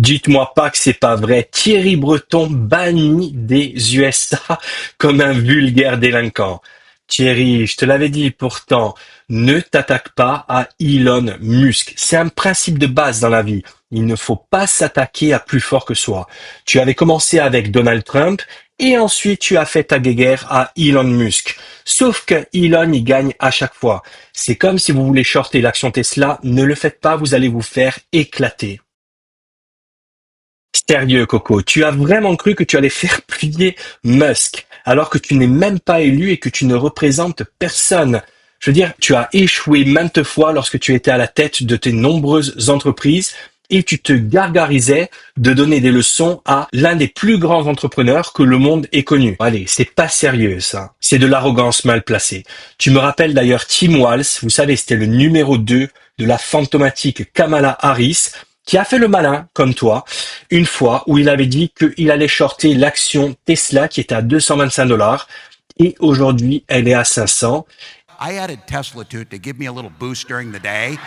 Dites-moi pas que c'est pas vrai. Thierry Breton banni des USA comme un vulgaire délinquant. Thierry, je te l'avais dit pourtant, ne t'attaque pas à Elon Musk. C'est un principe de base dans la vie. Il ne faut pas s'attaquer à plus fort que soi. Tu avais commencé avec Donald Trump et ensuite tu as fait ta guerre à Elon Musk. Sauf que Elon y gagne à chaque fois. C'est comme si vous voulez shorter l'action Tesla, ne le faites pas, vous allez vous faire éclater. Sérieux, Coco, tu as vraiment cru que tu allais faire plier Musk, alors que tu n'es même pas élu et que tu ne représentes personne. Je veux dire, tu as échoué maintes fois lorsque tu étais à la tête de tes nombreuses entreprises et tu te gargarisais de donner des leçons à l'un des plus grands entrepreneurs que le monde ait connu. Allez, c'est pas sérieux ça. C'est de l'arrogance mal placée. Tu me rappelles d'ailleurs Tim Walz, vous savez, c'était le numéro 2 de la fantomatique Kamala Harris, qui a fait le malin, comme toi, une fois où il avait dit qu'il allait shorter l'action Tesla qui était à $225 et aujourd'hui elle est à 500. I added Tesla to it to give me a little boost during the day.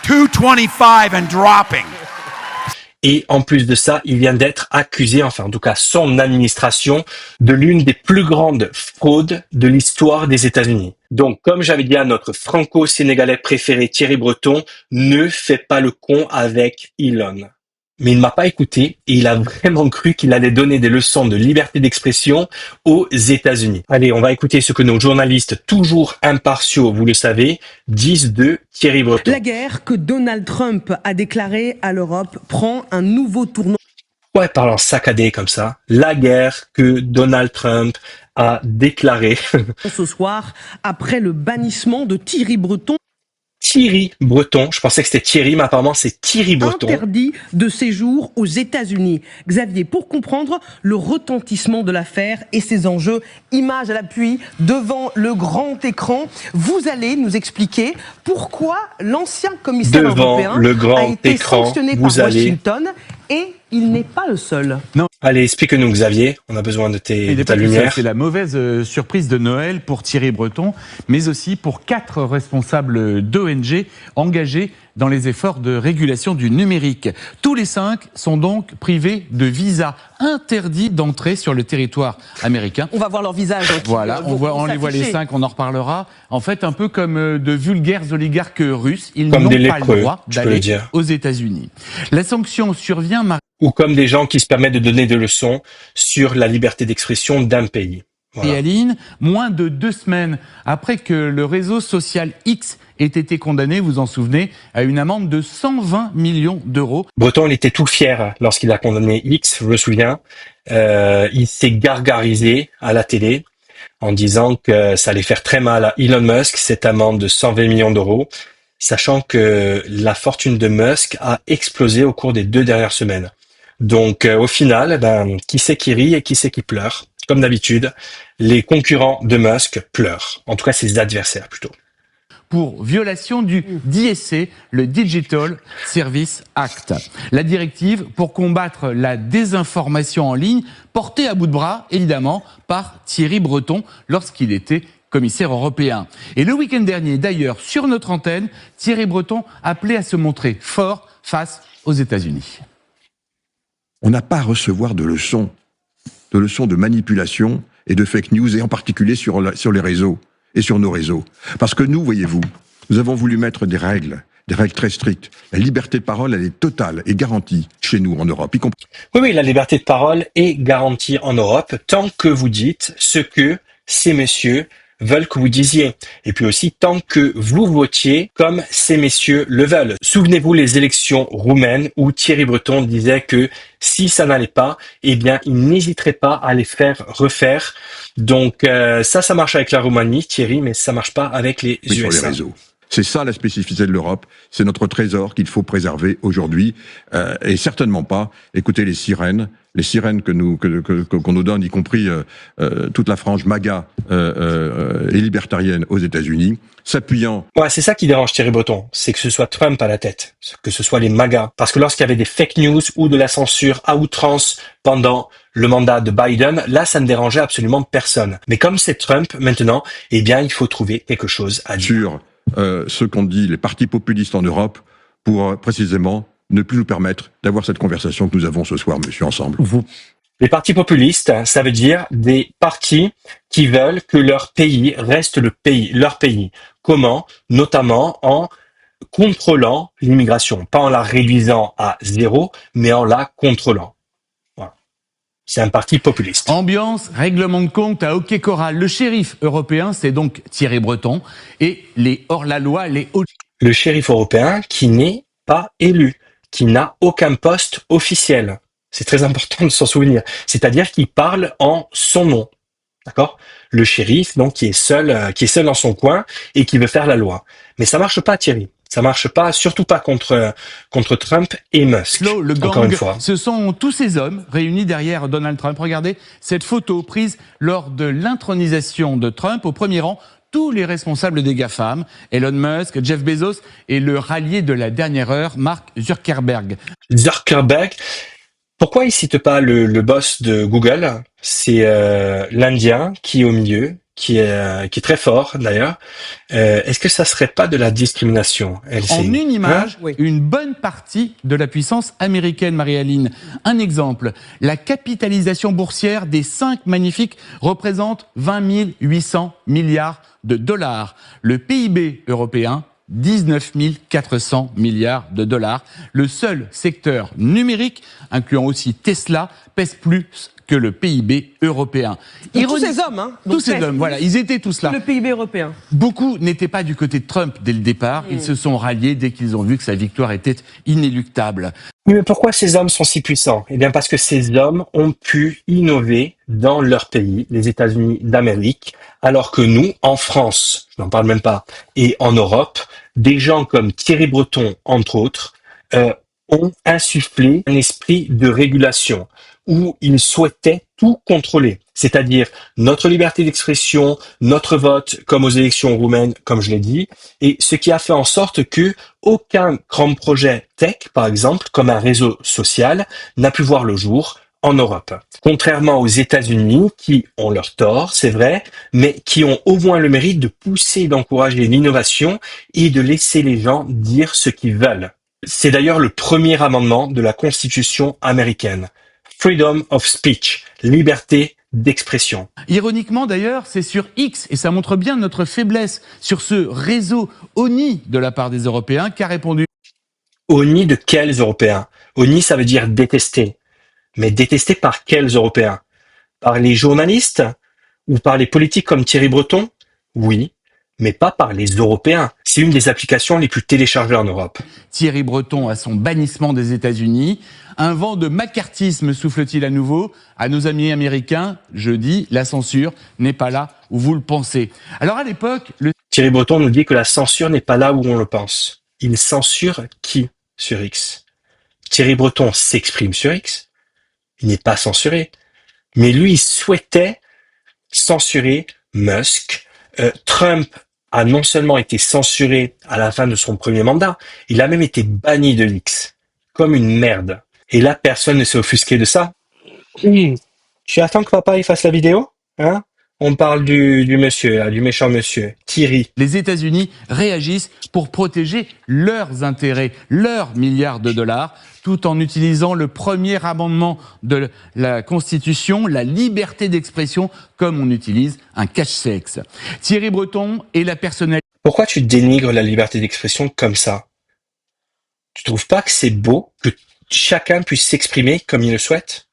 225 and dropping. Et en plus de ça, il vient d'être accusé, enfin en tout cas son administration, de l'une des plus grandes fraudes de l'histoire des États-Unis. Donc comme j'avais dit à notre franco-sénégalais préféré Thierry Breton, ne fais pas le con avec Elon. Mais il ne m'a pas écouté et il a vraiment cru qu'il allait donner des leçons de liberté d'expression aux États-Unis. Allez, on va écouter ce que nos journalistes, toujours impartiaux, vous le savez, disent de Thierry Breton. La guerre que Donald Trump a déclarée à l'Europe prend un nouveau tournant. Ouais, parlant saccadé comme ça. La guerre que Donald Trump a déclarée. Ce soir, après le bannissement de Thierry Breton. Thierry Breton, je pensais que c'était Thierry, mais apparemment c'est Thierry Breton. Interdit de séjour aux États-Unis. Xavier, pour comprendre le retentissement de l'affaire et ses enjeux, images à l'appui devant le grand écran, vous allez nous expliquer pourquoi l'ancien commissaire européen a été sanctionné par Washington et il n'est pas le seul. Non. Allez, explique-nous Xavier, on a besoin de ta lumière. C'est la mauvaise surprise de Noël pour Thierry Breton, mais aussi pour 4 responsables d'ONG engagés dans les efforts de régulation du numérique. Tous les 5 sont donc privés de visa, interdits d'entrer sur le territoire américain. On va voir leur visage. Voilà, on les voit les 5, on en reparlera. En fait, un peu comme de vulgaires oligarques russes, ils n'ont pas le droit d'aller aux États-Unis. La sanction survient... Ou comme des gens qui se permettent de donner des leçons sur la liberté d'expression d'un pays. Voilà. Et Aline, moins de 2 semaines après que le réseau social X ait été condamné, vous en souvenez, à une amende de 120 millions d'euros. Breton, il était tout fier lorsqu'il a condamné X, je me souviens. Il s'est gargarisé à la télé en disant que ça allait faire très mal à Elon Musk, cette amende de 120 millions d'euros, sachant que la fortune de Musk a explosé au cours des 2 dernières semaines. Donc au final, qui c'est qui rit et qui c'est qui pleure? Comme d'habitude, les concurrents de Musk pleurent. En tout cas, ses adversaires plutôt. Pour violation du DSA, le Digital Service Act. La directive pour combattre la désinformation en ligne, portée à bout de bras, évidemment, par Thierry Breton lorsqu'il était commissaire européen. Et le week-end dernier, d'ailleurs, sur notre antenne, Thierry Breton appelait à se montrer fort face aux États-Unis. On n'a pas à recevoir de leçons de manipulation et de fake news, et en particulier sur les réseaux et sur nos réseaux. Parce que nous, voyez-vous, nous avons voulu mettre des règles très strictes. La liberté de parole, elle est totale et garantie chez nous en Europe. Oui, la liberté de parole est garantie en Europe tant que vous dites ce que ces messieurs veulent que vous disiez. Et puis aussi, tant que vous votiez comme ces messieurs le veulent. Souvenez-vous les élections roumaines où Thierry Breton disait que si ça n'allait pas, eh bien, il n'hésiterait pas à les faire refaire. Donc, ça marche avec la Roumanie, Thierry, mais ça marche pas avec les USA. Sur les réseaux. C'est ça la spécificité de l'Europe, c'est notre trésor qu'il faut préserver aujourd'hui, et certainement pas écouter les sirènes qu'on nous donne, y compris toute la frange MAGA et libertarienne aux États-Unis, s'appuyant... Ouais, c'est ça qui dérange Thierry Breton, c'est que ce soit Trump à la tête, que ce soit les MAGA. Parce que lorsqu'il y avait des fake news ou de la censure à outrance pendant le mandat de Biden, là, ça ne dérangeait absolument personne. Mais comme c'est Trump maintenant, eh bien, il faut trouver quelque chose à dire. Sur ce qu'ont dit les partis populistes en Europe pour précisément ne plus nous permettre d'avoir cette conversation que nous avons ce soir, monsieur, ensemble. Les partis populistes, ça veut dire des partis qui veulent que leur pays reste leur pays. Comment? Notamment en contrôlant l'immigration, pas en la réduisant à zéro, mais en la contrôlant. Voilà. C'est un parti populiste. Ambiance, règlement de compte à hockey choral. Le shérif européen, c'est donc Thierry Breton, et les hors-la-loi, les hauts... Le shérif européen qui n'est pas élu, qui n'a aucun poste officiel. C'est très important de s'en souvenir. C'est-à-dire qu'il parle en son nom. D'accord? Le shérif, donc, qui est seul dans son coin et qui veut faire la loi. Mais ça marche pas, Thierry. Ça marche pas, surtout pas contre Trump et Musk. Le gang, encore une fois. ce sont tous ces hommes réunis derrière Donald Trump. Regardez cette photo prise lors de l'intronisation de Trump. Au premier rang, tous les responsables des GAFAM, Elon Musk, Jeff Bezos et le rallié de la dernière heure, Mark Zuckerberg. Pourquoi il cite pas le boss de Google? C'est l'Indien qui est au milieu, qui est très fort d'ailleurs. Est-ce que ça serait pas de la discrimination, LCI? En une image, Oui. une bonne partie de la puissance américaine, Marie-Aline. Un exemple, la capitalisation boursière des 5 magnifiques représente 20 800 milliards de dollars. Le PIB européen, 19 400 milliards de dollars. Le seul secteur numérique, incluant aussi Tesla, pèse plus que le PIB européen. Donc, tous ces hommes, hein. Tous ces hommes, voilà, ils étaient tous là. Le PIB européen. Beaucoup n'étaient pas du côté de Trump dès le départ. Ils se sont ralliés dès qu'ils ont vu que sa victoire était inéluctable. Oui, mais pourquoi ces hommes sont si puissants? Eh bien, parce que ces hommes ont pu innover dans leur pays, les États-Unis d'Amérique, alors que nous, en France, je n'en parle même pas, et en Europe, des gens comme Thierry Breton, entre autres, ont insufflé un esprit de régulation où ils souhaitaient tout contrôler, c'est-à-dire notre liberté d'expression, notre vote, comme aux élections roumaines, comme je l'ai dit, et ce qui a fait en sorte que aucun grand projet tech, par exemple, comme un réseau social, n'a pu voir le jour en Europe. Contrairement aux États-Unis, qui ont leur tort, c'est vrai, mais qui ont au moins le mérite de pousser et d'encourager l'innovation et de laisser les gens dire ce qu'ils veulent. C'est d'ailleurs le premier amendement de la Constitution américaine. Freedom of speech, liberté d'expression. Ironiquement d'ailleurs, c'est sur X, et ça montre bien notre faiblesse sur ce réseau honni de la part des Européens, qu'a répondu Honni de quels Européens? Honni, ça veut dire détester. Mais détester par quels Européens? Par les journalistes? Ou par les politiques comme Thierry Breton? Oui, mais pas par les Européens. C'est une des applications les plus téléchargées en Europe. Thierry Breton à son bannissement des États-Unis. Un vent de macartisme souffle-t-il à nouveau? À nos amis américains, je dis, la censure n'est pas là où vous le pensez. Alors à l'époque, Thierry Breton nous dit que la censure n'est pas là où on le pense. Il censure qui sur X? Thierry Breton s'exprime sur X. Il n'est pas censuré. Mais lui, il souhaitait censurer Musk. Trump a non seulement été censuré à la fin de son premier mandat, il a même été banni de X. Comme une merde. Et là, personne ne s'est offusqué de ça. Tu attends que papa il fasse la vidéo? Hein? On parle du monsieur, là, du méchant monsieur, Thierry. les États-Unis réagissent pour protéger leurs intérêts, leurs milliards de dollars, tout en utilisant le premier amendement de la Constitution, la liberté d'expression, comme on utilise un cache-sexe. Thierry Breton est la personnalité Pourquoi tu dénigres la liberté d'expression comme ça? Tu trouves pas que c'est beau que chacun puisse s'exprimer comme il le souhaite?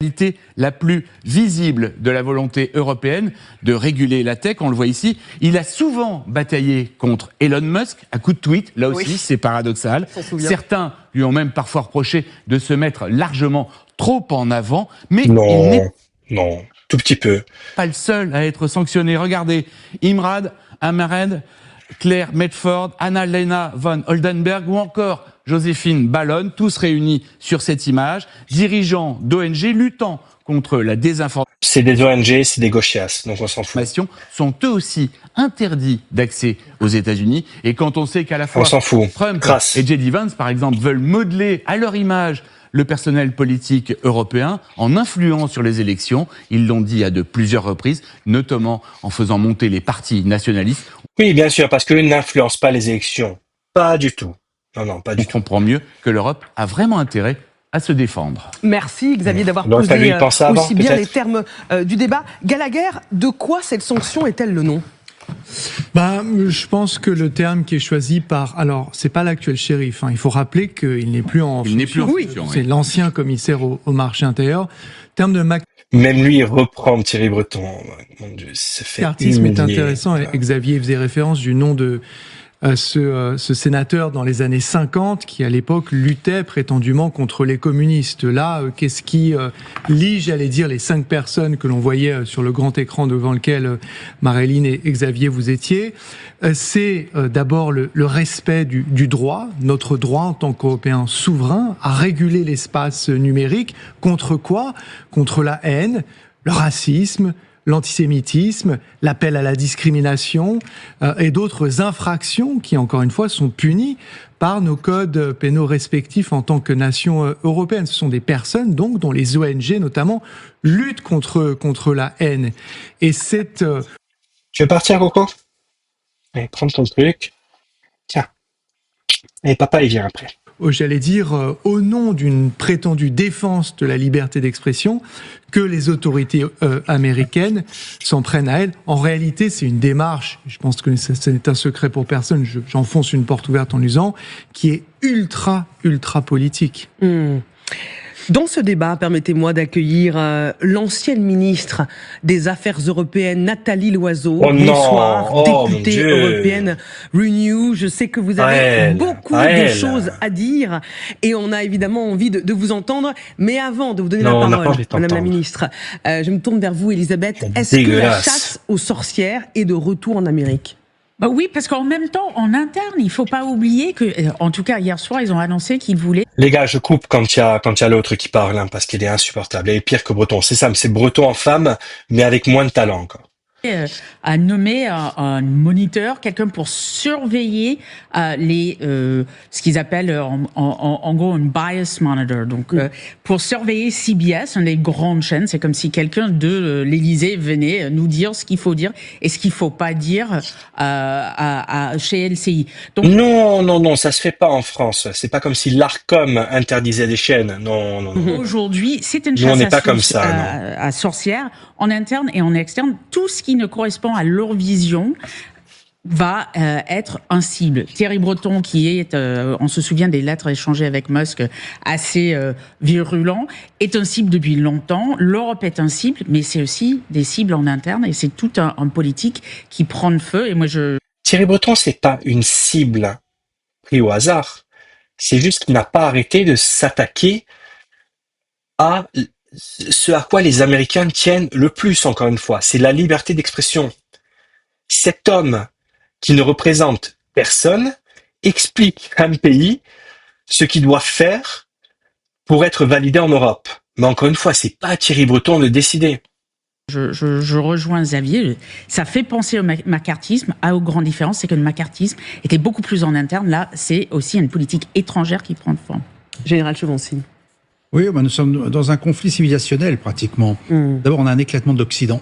la plus visible de la volonté européenne de réguler la tech, on le voit ici. Il a souvent bataillé contre Elon Musk à coups de tweet, là aussi Oui. c'est paradoxal. On s'en souvient. Certains lui ont même parfois reproché de se mettre largement trop en avant, mais il n'est Non, tout petit peu. pas le seul à être sanctionné. Regardez, Imrad Ahmed, Claire Medford, Anna-Lena von Oldenburg ou encore Joséphine Ballon, tous réunis sur cette image, dirigeants d'ONG luttant contre la désinformation, C'est des ONG, c'est des gauchias, donc on s'en fout. sont eux aussi interdits d'accès aux États-Unis. Et quand on sait qu'à la fois On s'en fout. Trump Crasse. et J.D. Vance, par exemple, veulent modeler à leur image le personnel politique européen en influant sur les élections, ils l'ont dit à de plusieurs reprises, notamment en faisant monter les partis nationalistes. Oui, bien sûr, parce qu'eux n'influencent pas les élections. Pas du tout. non, pas On du tout. comprend mieux que l'Europe a vraiment intérêt à se défendre. Merci Xavier d'avoir Donc, t'as posé vu y penser avant, aussi bien peut-être les termes du débat. Gallagher, de quoi cette sanction est-elle le nom ? Je pense que le terme qui est choisi par... Alors, c'est pas l'actuel shérif. Il faut rappeler qu'il n'est plus en Il n'est plus en fonction. fonction, oui. C'est l'ancien commissaire au marché intérieur. Terme de Même lui, il reprend Thierry Breton. Mon Dieu, se fait McCarthyisme est humilier. intéressant. Et Xavier faisait référence du nom de ce sénateur dans les années 50 qui, à l'époque, luttait prétendument contre les communistes. Là, qu'est-ce qui lie, j'allais dire, les 5 personnes que l'on voyait sur le grand écran devant lequel Marilyn et Xavier vous étiez? C'est d'abord le respect du droit, notre droit en tant qu'Européens souverains à réguler l'espace numérique. Contre quoi? Contre la haine, le racisme, l'antisémitisme, l'appel à la discrimination et d'autres infractions qui, encore une fois, sont punies par nos codes pénaux respectifs en tant que nation européenne. Ce sont des personnes, donc, dont les ONG, notamment, luttent contre la haine. Et c'est... Tu veux partir, Coco? Allez, prends ton truc. Tiens. Et papa, il vient après. J'allais dire, au nom d'une prétendue défense de la liberté d'expression, que les autorités américaines s'en prennent à elle. En réalité, c'est une démarche, je pense que ce n'est un secret pour personne, j'enfonce une porte ouverte en l'usant, qui est ultra politique. Dans ce débat, permettez-moi d'accueillir l'ancienne ministre des Affaires européennes, Nathalie Loiseau. Oh non. Bonsoir, Oh, mon députée Dieu. européenne Renew. Je sais que vous avez beaucoup de choses à dire et on a évidemment envie de vous entendre. Mais avant de vous donner Non, on la n'a pas parole, envie de Madame la t'entendre. ministre, je me tourne vers vous, Elisabeth. C'est Est-ce que la dégueulasse. chasse aux sorcières est de retour en Amérique ? Bah oui, parce qu'en même temps, en interne, il faut pas oublier que, en tout cas hier soir, ils ont annoncé qu'ils voulaient Les gars, je coupe quand il y a l'autre qui parle, hein, parce qu'il est insupportable. Il est pire que Breton. C'est ça, mais c'est Breton en femme, mais avec moins de talent encore. à nommer un moniteur, quelqu'un pour surveiller ce qu'ils appellent en gros un bias monitor. Donc pour surveiller CBS, une des grandes chaînes, c'est comme si quelqu'un de l'Élysée venait nous dire ce qu'il faut dire et ce qu'il faut pas dire chez LCI. Donc Non, ça se fait pas en France. C'est pas comme si l'Arcom interdisait des chaînes. Non. aujourd'hui, c'est une Nous, on chasse n'est pas comme ça, à sorcières en interne et en externe. Tout ce qui ne correspond à leur vision va être un cible. Thierry Breton, qui est, on se souvient des lettres échangées avec Musk, assez virulent, est un cible depuis longtemps. L'Europe est un cible, mais c'est aussi des cibles en interne et c'est tout un politique qui prend le feu. Et moi, Thierry Breton, c'est pas une cible prise au hasard. C'est juste qu'il n'a pas arrêté de s'attaquer à ce à quoi les Américains tiennent le plus, encore une fois. C'est la liberté d'expression. Cet homme qui ne représente personne explique à un pays ce qu'il doit faire pour être validé en Europe. Mais encore une fois, c'est pas à Thierry Breton de décider. Je rejoins Xavier. Ça fait penser au macartisme. À aux grandes différences, c'est que le macartisme était beaucoup plus en interne. Là, c'est aussi une politique étrangère qui prend forme. Général Chevancy. Oui, nous sommes dans un conflit civilisationnel pratiquement. D'abord, on a un éclatement de l'Occident.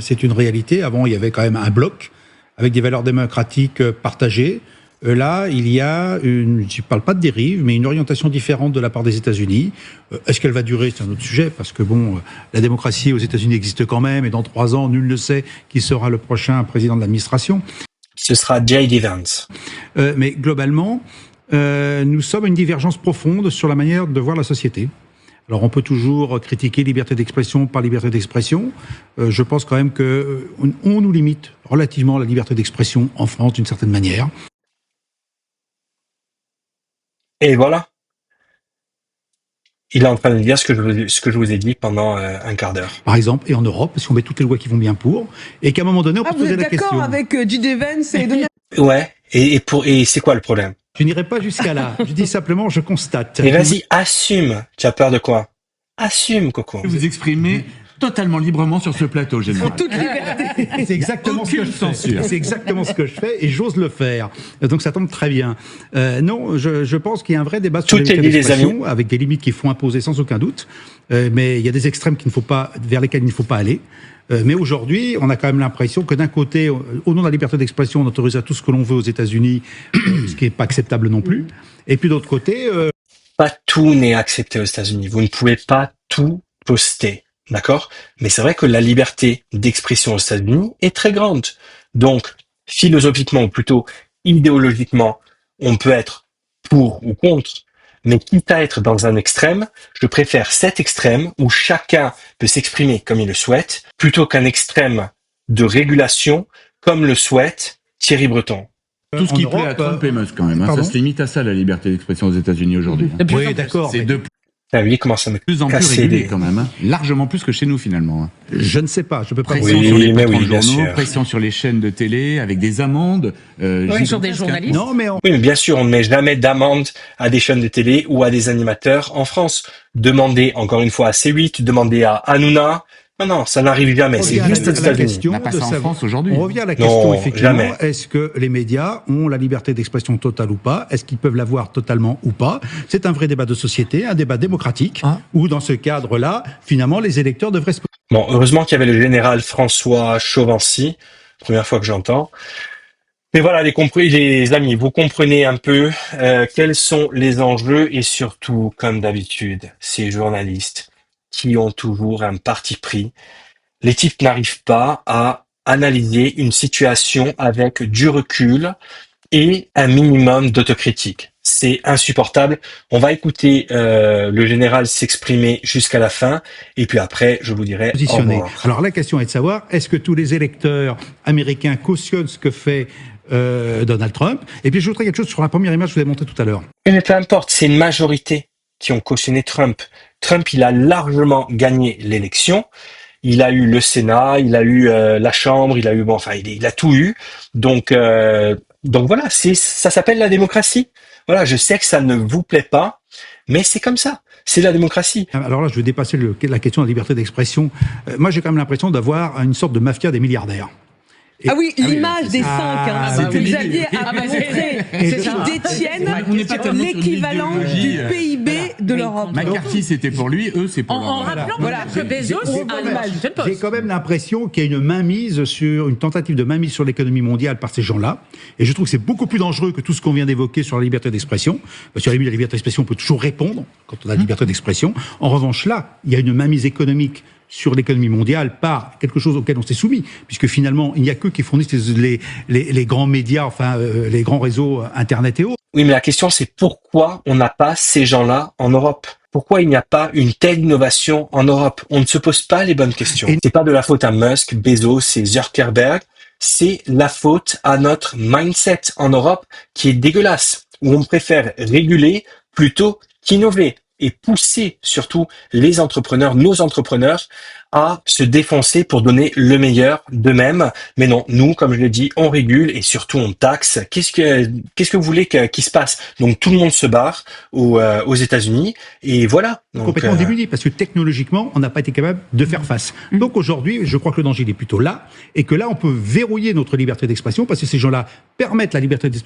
C'est une réalité. Avant, il y avait quand même un bloc avec des valeurs démocratiques partagées. Là, il y a je ne parle pas de dérive, mais une orientation différente de la part des États-Unis. Est-ce qu'elle va durer? C'est un autre sujet, parce que la démocratie aux États-Unis existe quand même, et dans 3 ans, nul ne sait qui sera le prochain président de l'administration. Ce sera J.D. Vance. Mais globalement, nous sommes à une divergence profonde sur la manière de voir la société. Alors, on peut toujours critiquer liberté d'expression par liberté d'expression. Je pense quand même que on nous limite relativement la liberté d'expression en France d'une certaine manière. Et voilà. Il est en train de dire ce que je vous ai dit pendant un quart d'heure. Par exemple, et en Europe, parce qu'on met toutes les lois qui vont bien pour, et qu'à un moment donné, on peut Vous poser êtes la question. d'accord avec J.D. Vance et Donald Ouais. Et c'est quoi le problème? Je n'irai pas jusqu'à là. Je dis simplement, je constate. Mais vas-y, assume. Tu as peur de quoi? Assume, Coco. Vous exprimez totalement librement sur ce plateau, général. Toute liberté. C'est exactement ce que je fais. C'est exactement ce que je fais et j'ose le faire. Donc ça tombe très bien. Non, je pense qu'il y a un vrai débat sur Tout la est liberté dit, les amis. d'expression, avec des limites qu'il faut imposer sans aucun doute. Mais il y a des extrêmes vers lesquels il ne faut pas aller. Mais aujourd'hui, on a quand même l'impression que d'un côté, au nom de la liberté d'expression, on autorise à tout ce que l'on veut aux États-Unis, ce qui n'est pas acceptable non plus. Et puis d'autre côté, Pas tout n'est accepté aux États-Unis. Vous ne pouvez pas tout poster, d'accord? Mais c'est vrai que la liberté d'expression aux États-Unis est très grande. Donc, philosophiquement, ou plutôt idéologiquement, on peut être pour ou contre. Mais quitte à être dans un extrême, je préfère cet extrême où chacun peut s'exprimer comme il le souhaite, plutôt qu'un extrême de régulation comme le souhaite Thierry Breton. Tout ce en qui Europe, plaît à Trump et Musk, quand même. pardon Ça se limite à ça, la liberté d'expression aux États-Unis aujourd'hui. De plus en oui, plus. d'accord. C'est mais de Ah oui, comment ça me plus en plus casser régulé, les... quand même. Largement plus que chez nous, finalement. Je ne sais pas, je peux pas Pression Oui, sur les mais patrons oui, de bien journaux, sûr. pression sur les chaînes de télé, avec des amendes. Sur des journalistes. Non, mais Oui, mais bien sûr, on ne met jamais d'amende à des chaînes de télé ou à des animateurs en France. Demandez, encore une fois, à C8, demandez à Hanouna. Non, ça n'arrive jamais. C'est juste aux États-Unis. On a pas ça en France aujourd'hui. On revient à la question, Non, effectivement, jamais. est-ce que les médias ont la liberté d'expression totale ou pas? Est-ce qu'ils peuvent l'avoir totalement ou pas? C'est un vrai débat de société, un débat démocratique, où dans ce cadre-là, finalement, les électeurs devraient se... Bon, heureusement qu'il y avait le général François Chauvency, première fois que j'entends. Mais voilà, les amis, vous comprenez un peu quels sont les enjeux et surtout, comme d'habitude, ces journalistes qui ont toujours un parti pris. Les types n'arrivent pas à analyser une situation avec du recul et un minimum d'autocritique. C'est insupportable. On va écouter le général s'exprimer jusqu'à la fin et puis après, je vous dirai au positionner. revoir. Alors la question est de savoir, est-ce que tous les électeurs américains cautionnent ce que fait Donald Trump? Et puis je voudrais quelque chose sur la première image que je vous ai montrée tout à l'heure. Mais peu importe, c'est une majorité qui ont cautionné Trump. Trump, il a largement gagné l'élection. Il a eu le Sénat, il a eu la Chambre, il a tout eu. Donc voilà, ça s'appelle la démocratie. Voilà, je sais que ça ne vous plaît pas, mais c'est comme ça. C'est la démocratie. Alors là, je vais dépasser la question de la liberté d'expression. Moi, j'ai quand même l'impression d'avoir une sorte de mafia des milliardaires. Ah oui, l'image des 5 que c'était Xavier Ah a bah, montré, c'est qui ça. détiennent On n'est pas tellement sur l'équivalent du l'idéologie, PIB de l'Europe. McCarthy, c'était pour lui, eux, c'est pour En leur... rappelant Voilà. que Bezos J'ai a quand le même- Washington J'ai Post. quand même l'impression qu'il y a une tentative de mainmise sur l'économie mondiale par ces gens-là. Et je trouve que c'est beaucoup plus dangereux que tout ce qu'on vient d'évoquer sur la liberté d'expression. Parce qu'à la limite, la liberté d'expression, on peut toujours répondre quand on a la liberté d'expression. En revanche, là, il y a une mainmise économique sur l'économie mondiale par quelque chose auquel on s'est soumis, puisque finalement, il n'y a qu'eux qui fournissent les grands médias, enfin, les grands réseaux Internet et autres. Oui, mais la question, c'est pourquoi on n'a pas ces gens-là en Europe? Pourquoi il n'y a pas une telle innovation en Europe? On ne se pose pas les bonnes questions. Et- C'est pas de la faute à Musk, Bezos et Zuckerberg. C'est la faute à notre mindset en Europe qui est dégueulasse, où on préfère réguler plutôt qu'innover et pousser surtout les entrepreneurs, nos entrepreneurs, à se défoncer pour donner le meilleur d'eux-mêmes. Mais non, nous, comme je l'ai dit, on régule et surtout on taxe. Qu'est-ce que vous voulez qu'il se passe? Donc tout le monde se barre aux États-Unis et voilà. Donc, Complètement démunis, parce que technologiquement, on n'a pas été capable de faire face. Donc aujourd'hui, je crois que le danger il est plutôt là, et que là, on peut verrouiller notre liberté d'expression, parce que ces gens-là permettent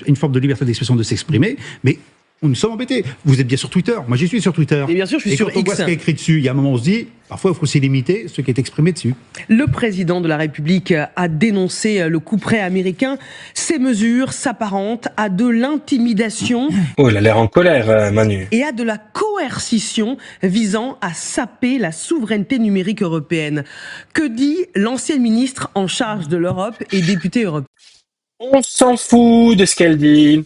une forme de liberté d'expression de s'exprimer, mais nous sommes embêtés. Vous êtes bien sur Twitter, moi j'y suis sur Twitter. Et bien sûr, je suis et sur quand on voit X. ce qui est écrit dessus, il y a un moment où on se dit, parfois il faut aussi limiter ce qui est exprimé dessus. Le président de la République a dénoncé le couperet américain. Ces mesures s'apparentent à de l'intimidation Oh, il a l'air en colère, Manu. et à de la coercition visant à saper la souveraineté numérique européenne. Que dit l'ancien ministre en charge de l'Europe et député européen? On s'en fout de ce qu'elle dit.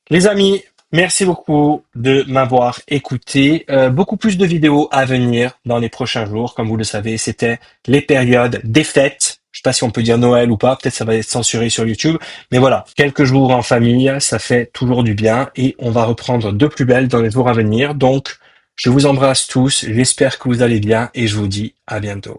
Les amis, merci beaucoup de m'avoir écouté. Beaucoup plus de vidéos à venir dans les prochains jours. Comme vous le savez, c'était les périodes des fêtes. Je sais pas si on peut dire Noël ou pas. Peut-être ça va être censuré sur YouTube. Mais voilà, quelques jours en famille, ça fait toujours du bien. Et on va reprendre de plus belle dans les jours à venir. Donc, je vous embrasse tous. J'espère que vous allez bien et je vous dis à bientôt.